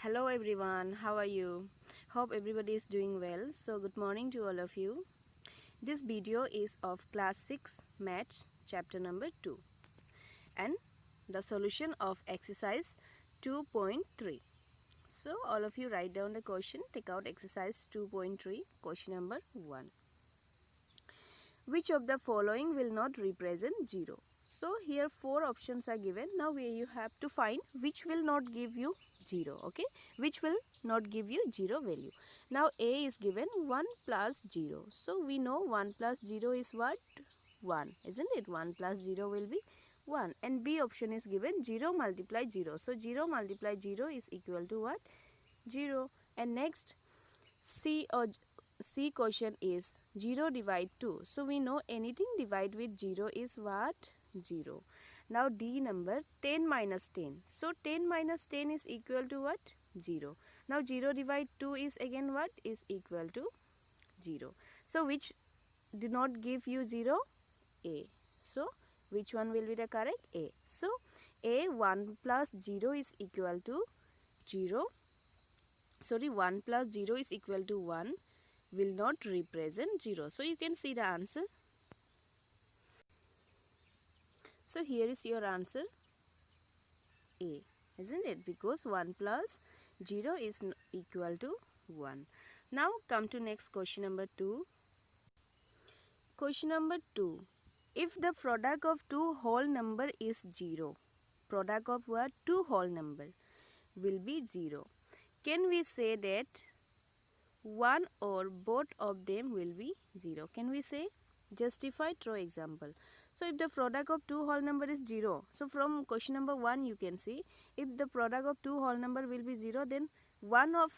Hello everyone, how are you? Hope everybody is doing well. So good morning to all of you. This video is of class 6 maths chapter number 2 and the solution of exercise 2.3. So all of you write down the question, take out exercise 2.3, question number 1. Which of the following will not represent 0? So here 4 options are given. Now you have to find which will not give you 0, okay, which will not give you 0 value. Now A is given 1 plus 0. So we know 1 plus 0 is what? 1, isn't it? 1 plus 0 will be 1. And B option is given 0 multiply 0. So 0 multiply 0 is equal to what? 0. And next C question is 0 divide 2. So we know anything divide with 0 is what? 0. Now D number 10 minus 10. So 10 minus 10 is equal to what? 0. Now 0 divide 2 is again what? Is equal to 0. So which did not give you 0? A. So which one will be the correct? A. So A 1 plus 0 is equal to 0. Sorry, 1 plus 0 is equal to 1 will not represent 0. So you can see the answer. So here is your answer A, isn't it? Because 1 plus 0 is equal to 1. Now come to next question number 2. Question number 2. If the product of two whole number is 0, product of what? Two whole number will be 0. Can we say that one or both of them will be 0? Can we say? Justify through example. So if the product of two whole number is 0, so from question number 1 you can see, if the product of two whole number will be 0, then one of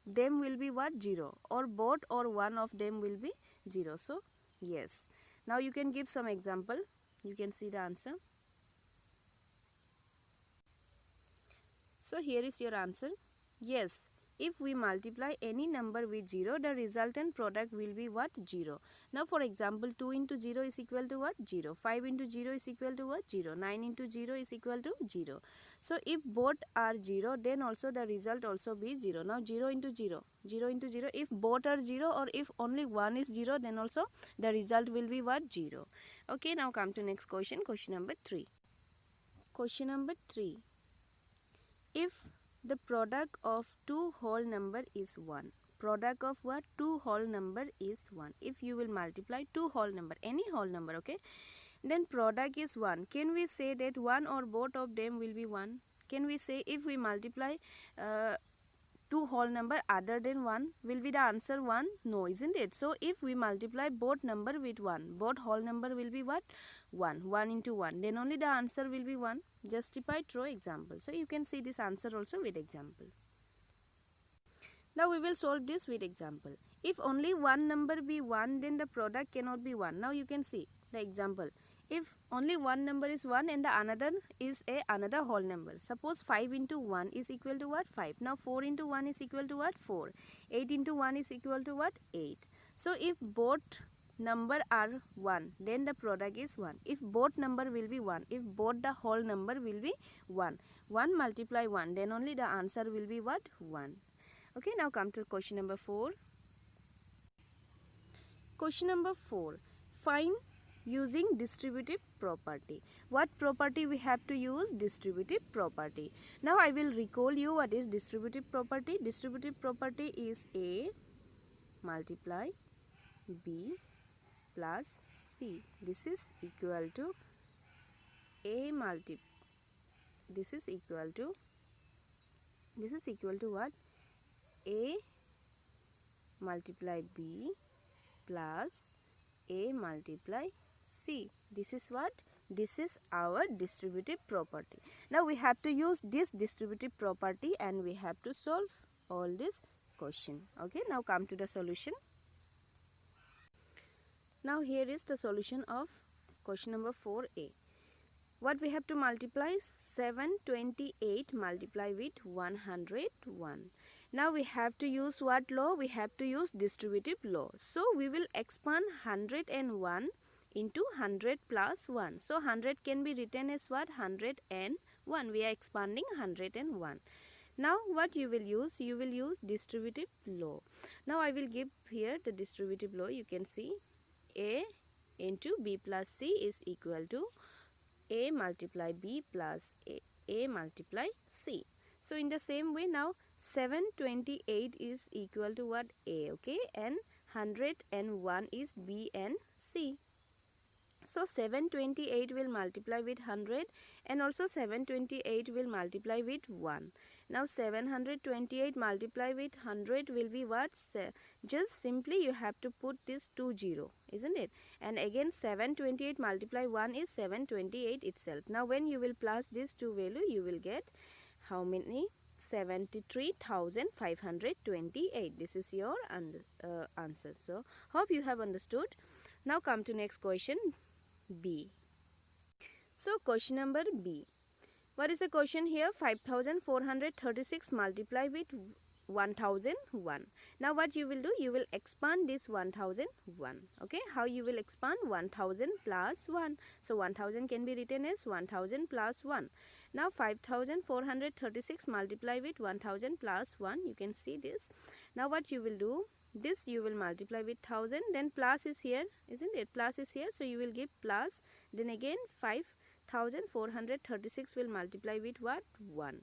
them will be what? 0, or both or one of them will be 0. So yes. Now you can give some example. You can see the answer. So here is your answer. Yes. If we multiply any number with 0, the resultant product will be what? 0. Now for example, 2 into 0 is equal to what? 0. 5 into 0 is equal to what? 0. 9 into 0 is equal to 0. So if both are 0, then also the result also be 0. Now 0 into 0. 0 into 0. If both are 0 or if only one is 0, then also the result will be what? 0. Okay, now come to next question. Question number 3. Question number 3. If the product of two whole number is 1. Product of what? Two whole number is 1. If you will multiply two whole number, any whole number, okay, then product is 1. Can we say that one or both of them will be 1? Can we say if we multiply two whole number other than 1, will be the answer 1? No, isn't it? So if we multiply both number with 1, both whole number will be what? 1. 1 into 1. Then only the answer will be 1. Justify through example. So you can see this answer also with example. Now we will solve this with example. If only one number be 1, then the product cannot be 1. Now you can see the example. If only one number is 1 and the another is another whole number. Suppose 5 into 1 is equal to what? 5. Now 4 into 1 is equal to what? 4. 8 into 1 is equal to what? 8. So if both number are 1, then the product is 1. If both number will be 1, if both the whole number will be 1, 1 multiply 1, then only the answer will be what? 1. Okay, now come to question number 4. Question number 4. Find using distributive property. What property we have to use? Distributive property. Now I will recall you what is distributive property. Distributive property is A multiply B plus C. This is equal to A multiply. This is equal to what? A multiply B plus A multiply C. This is what? This is our distributive property. Now we have to use this distributive property and we have to solve all this question. Okay, now come to the solution. Now here is the solution of question number 4a. What we have to multiply? 728 multiply with 101. Now we have to use what law? We have to use distributive law. So we will expand 101 into 100 plus 1. So 100 can be written as what? 101. We are expanding 101. Now what you will use? You will use distributive law. Now I will give here the distributive law. You can see A into B plus C is equal to A multiply B plus A multiply C. So in the same way, now 728 is equal to what? A, okay, and 101 is B and C. So 728 will multiply with 100 and also 728 will multiply with 1. Now 728 multiply with 100 will be what? Just simply you have to put this 20, isn't it? And again 728 multiply 1 is 728 itself. Now when you will plus these two value, you will get how many? 73,528. This is your answer. So hope you have understood. Now come to next question, B. So question number B. What is the question here? 5,436 multiply with 1,001. Now what you will do? You will expand this 1,001. Okay, how you will expand? 1,000 plus 1. So 1,000 can be written as 1,000 plus 1. Now 5,436 multiply with 1,000 plus 1. You can see this. Now what you will do? This you will multiply with 1,000. Then plus is here, isn't it? Plus is here. So you will give plus. Then again 5,436 will multiply with what? 1.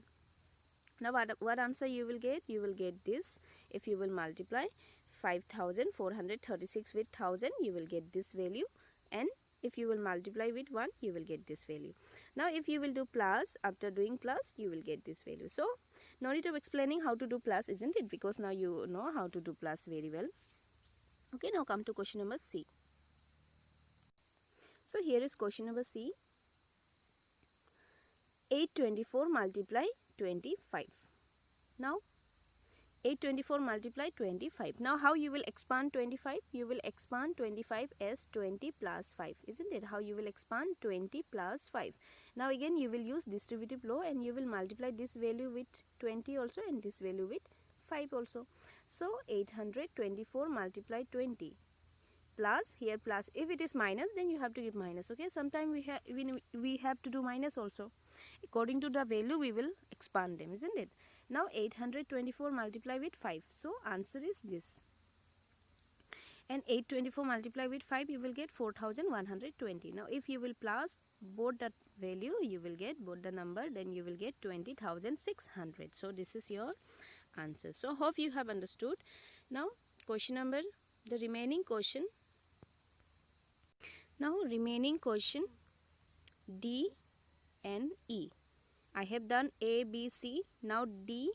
Now what answer you will get? You will get this. If you will multiply 5,436 with 1,000, you will get this value. And if you will multiply with 1, you will get this value. Now if you will do plus, after doing plus, you will get this value. So no need of explaining how to do plus, isn't it? Because now you know how to do plus very well. Okay, now come to question number C. So here is question number C. 824 multiply 25. Now 824 multiply 25. Now how you will expand 25? You will expand 25 as 20 plus 5. Isn't it? How you will expand 20 plus 5. Now again you will use distributive law and you will multiply this value with 20 also and this value with 5 also. So 824 multiply 20 plus, here plus. If it is minus, then you have to give minus. Okay, sometimes we have to do minus also. According to the value we will expand them, isn't it? Now 824 multiply with 5. So answer is this. And 824 multiply with 5, you will get 4,120. Now if you will plus both the value, you will get both the number, then you will get 20,600. So this is your answer. So hope you have understood. Now question number, the remaining question. Now remaining question D and E. I have done A, B, C. Now D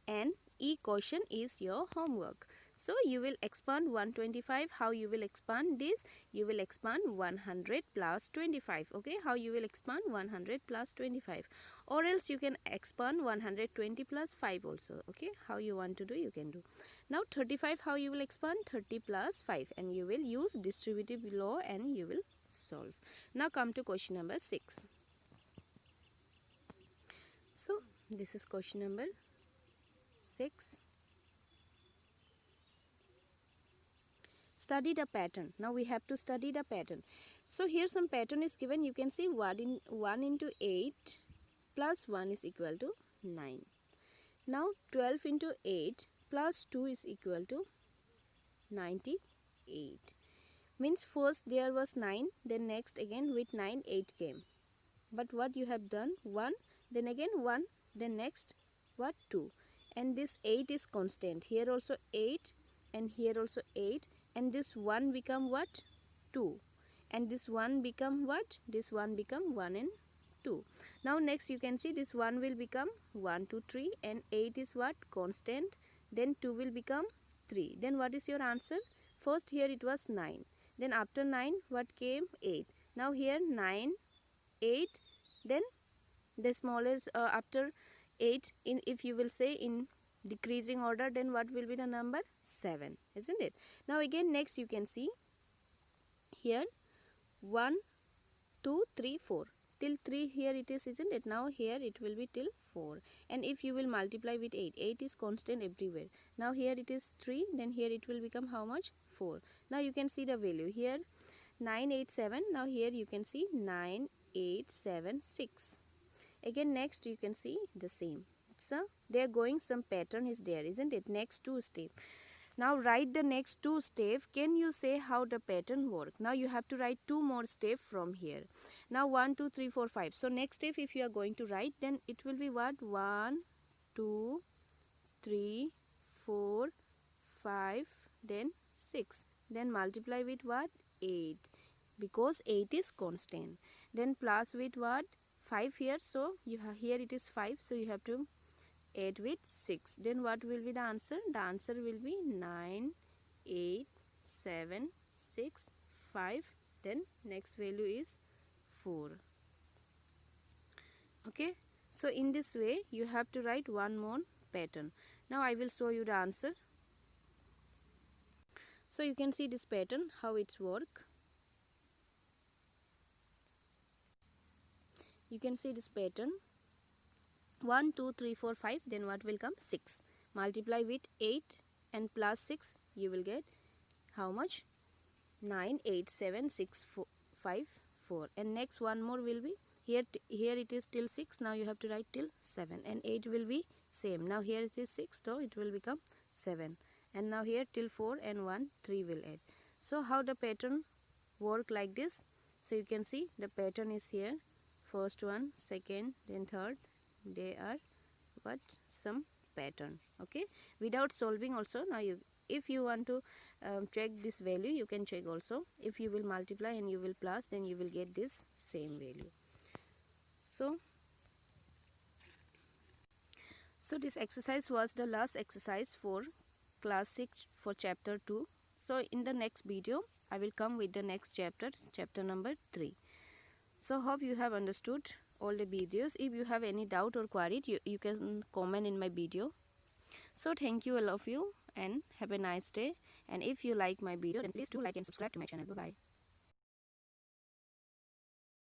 and E question is your homework. So you will expand 125. How you will expand this? You will expand 100 plus 25. Okay, how you will expand 100 plus 25. Or else you can expand 120 plus 5 also. Okay, how you want to do, you can do. Now 35, how you will expand? 30 plus 5. And you will use distributive law and you will solve. Now come to question number 6. So this is question number 6. Study the pattern. Now we have to study the pattern. So here some pattern is given. You can see 1 into 8 plus 1 is equal to 9. Now 12 into 8 plus 2 is equal to 98. Means first there was 9, then next again with 9 8 came. But what you have done? 1, then again 1, then next what? 2. And this 8 is constant. Here also 8 and here also 8. And this 1 become what? 2. And this 1 become what? This 1 become 1 and 2. Now next you can see this 1 will become 1, 2, 3. And 8 is what? Constant. Then 2 will become 3. Then what is your answer? First here it was 9. Then after 9 what came? 8. Now here 9, 8. Then the smallest after 8, if you will say in decreasing order, then what will be the number? 7, isn't it? Now again next you can see here 1, 2, 3, 4. Till 3 here it is, isn't it? Now here it will be till 4. And if you will multiply with 8, 8 is constant everywhere. Now here it is 3, then here it will become how much? 4. Now you can see the value here 987. Now here you can see 9876. Again next you can see the same. So they are going, some pattern is there, isn't it? Next two step. Now write the next two steps. Can you say how the pattern work? Now you have to write two more steps from here. Now 1 2 3 4 5. So next step if you are going to write, then it will be what? 1 2 3 4 5, then 6. Then multiply with what? 8, because 8 is constant. Then plus with what? 5 here. So you have, here it is 5. So you have to 8 with 6. Then what will be the answer? The answer will be 9, 8, 7, 6, 5. Then next value is 4. Okay. So in this way you have to write one more pattern. Now I will show you the answer. So you can see this pattern, how it's work. You can see this pattern. 1 2 3 4 5, then what will come? 6. Multiply with 8 and plus 6, you will get how much? 9 8 7 6 4 5 4. And next one more will be here it is till 6. Now you have to write till 7, and 8 will be same. Now here it is 6, so it will become 7. And now here till 4 and 1 3 will add. So how the pattern work like this? So you can see the pattern is here. First one, second, then third. They are what? Some pattern. Okay, without solving also. Now you, if you want to check this value, you can check also. If you will multiply and you will plus, then you will get this same value. So this exercise was the last exercise for class 6 for chapter 2. So in the next video I will come with the next chapter number 3. So hope you have understood all the videos. If you have any doubt or query, you can comment in my video. So thank you all of you, and have a nice day. And if you like my video, then please do like and subscribe to my channel. Bye bye.